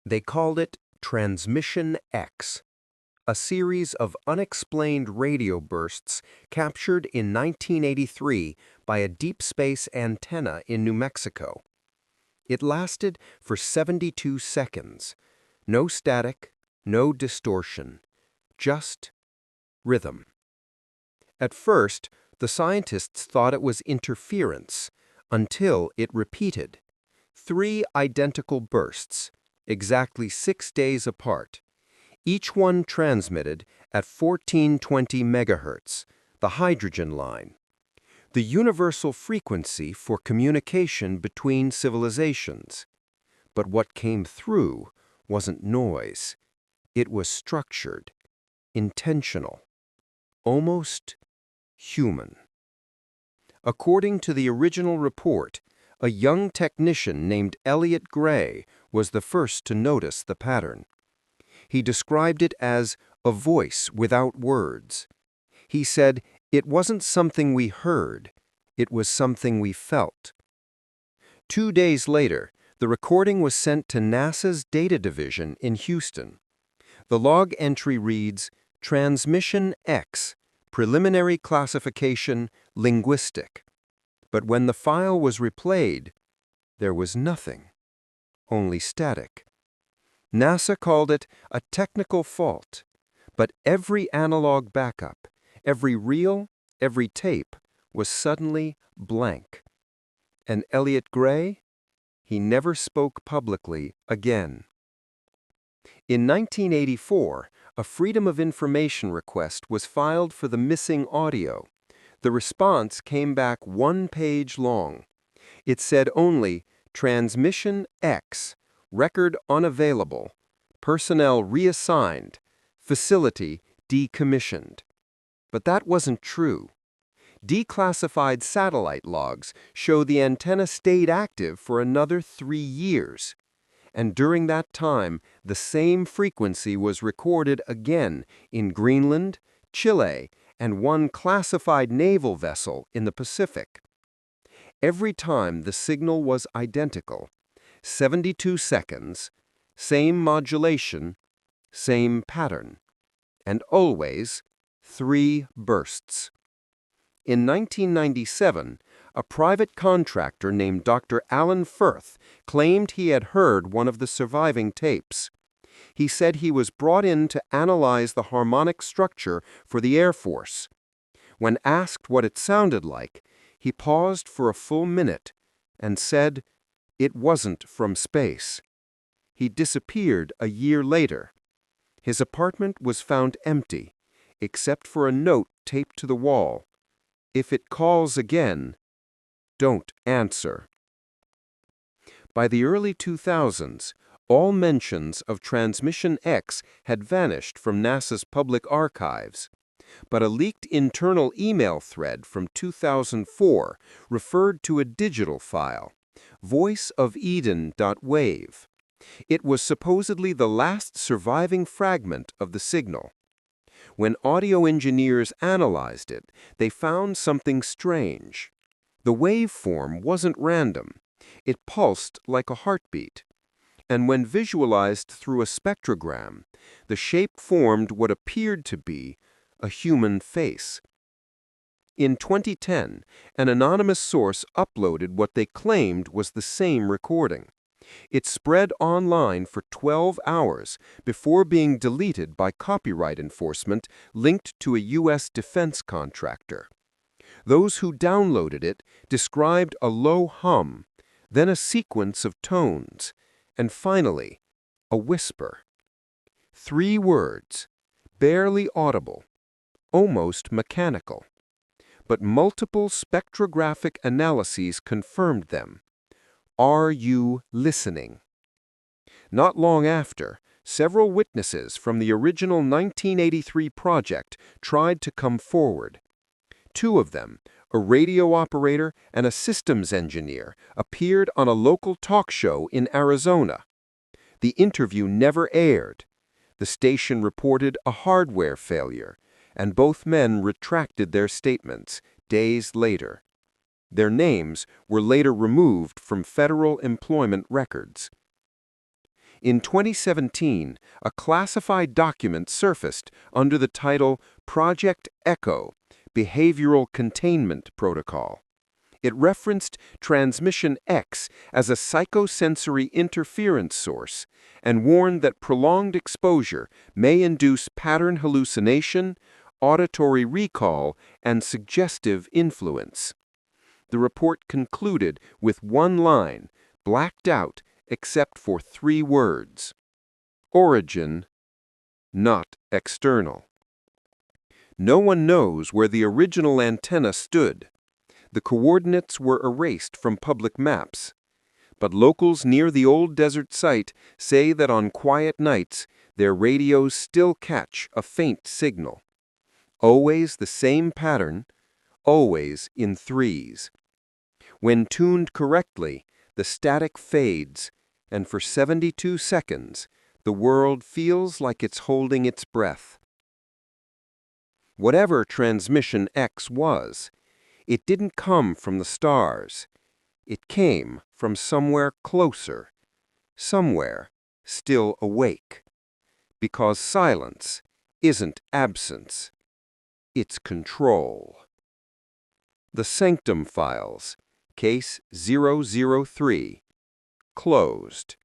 They called it Transmission X, a series of unexplained radio bursts captured in 1983 by a deep space antenna in New Mexico. It lasted for 72 seconds. No static, no distortion, just rhythm. At first, the scientists thought it was interference, until it repeated. 3 identical bursts, exactly 6 days apart, each one transmitted at 1420 megahertz, the hydrogen line, the universal frequency for communication between civilizations. But what came through wasn't noise. It was structured, intentional, almost human. According to the original report, a young technician named Elliot Gray was the first to notice the pattern. He described it as a voice without words. He said it wasn't something we heard, it was something we felt. 2 days later, the recording was sent to NASA's Data Division in Houston. The log entry reads, Transmission X, Preliminary Classification, Linguistic. But when the file was replayed, there was nothing, only static. NASA called it a technical fault, but every analog backup, every reel, every tape was suddenly blank. And Elliot Gray? He never spoke publicly again. In 1984, a Freedom of Information request was filed for the missing audio. The response came back 1 page long. It said only, Transmission X, record unavailable, personnel reassigned, facility decommissioned. But that wasn't true. Declassified satellite logs show the antenna stayed active for another 3 years. And during that time, the same frequency was recorded again in Greenland, Chile, and one classified naval vessel in the Pacific. Every time the signal was identical, 72 seconds, same modulation, same pattern, and always 3 bursts. In 1997, a private contractor named Dr. Alan Firth claimed he had heard one of the surviving tapes. He said he was brought in to analyze the harmonic structure for the Air Force. When asked what it sounded like, he paused for a full minute and said it wasn't from space. He disappeared a year later. His apartment was found empty, except for a note taped to the wall. If it calls again, don't answer. By the early 2000s, all mentions of Transmission X had vanished from NASA's public archives. But a leaked internal email thread from 2004 referred to a digital file, voiceofeden.wave. It was supposedly the last surviving fragment of the signal. When audio engineers analyzed it, they found something strange. The waveform wasn't random. It pulsed like a heartbeat. And when visualized through a spectrogram, the shape formed what appeared to be a human face. In 2010, an anonymous source uploaded what they claimed was the same recording. It spread online for 12 hours before being deleted by copyright enforcement linked to a U.S. defense contractor. Those who downloaded it described a low hum, then a sequence of tones, and finally, a whisper. 3 words, barely audible, almost mechanical. But multiple spectrographic analyses confirmed them. Are you listening? Not long after, several witnesses from the original 1983 project tried to come forward. 2 of them, a radio operator and a systems engineer, appeared on a local talk show in Arizona. The interview never aired. The station reported a hardware failure, and both men retracted their statements days later. Their names were later removed from federal employment records. In 2017, a classified document surfaced under the title Project Echo, Behavioral Containment Protocol. It referenced transmission X as a psychosensory interference source and warned that prolonged exposure may induce pattern hallucination, auditory recall, and suggestive influence. The report concluded with one line, blacked out except for 3 words: origin, not external. No one knows where the original antenna stood. The coordinates were erased from public maps. But locals near the old desert site say that on quiet nights, their radios still catch a faint signal. Always the same pattern, always in 3s. When tuned correctly, the static fades, and for 72 seconds, the world feels like it's holding its breath. Whatever transmission X was, it didn't come from the stars. It came from somewhere closer, somewhere still awake. Because silence isn't absence, it's control. The Sanctum Files, Case 003, closed.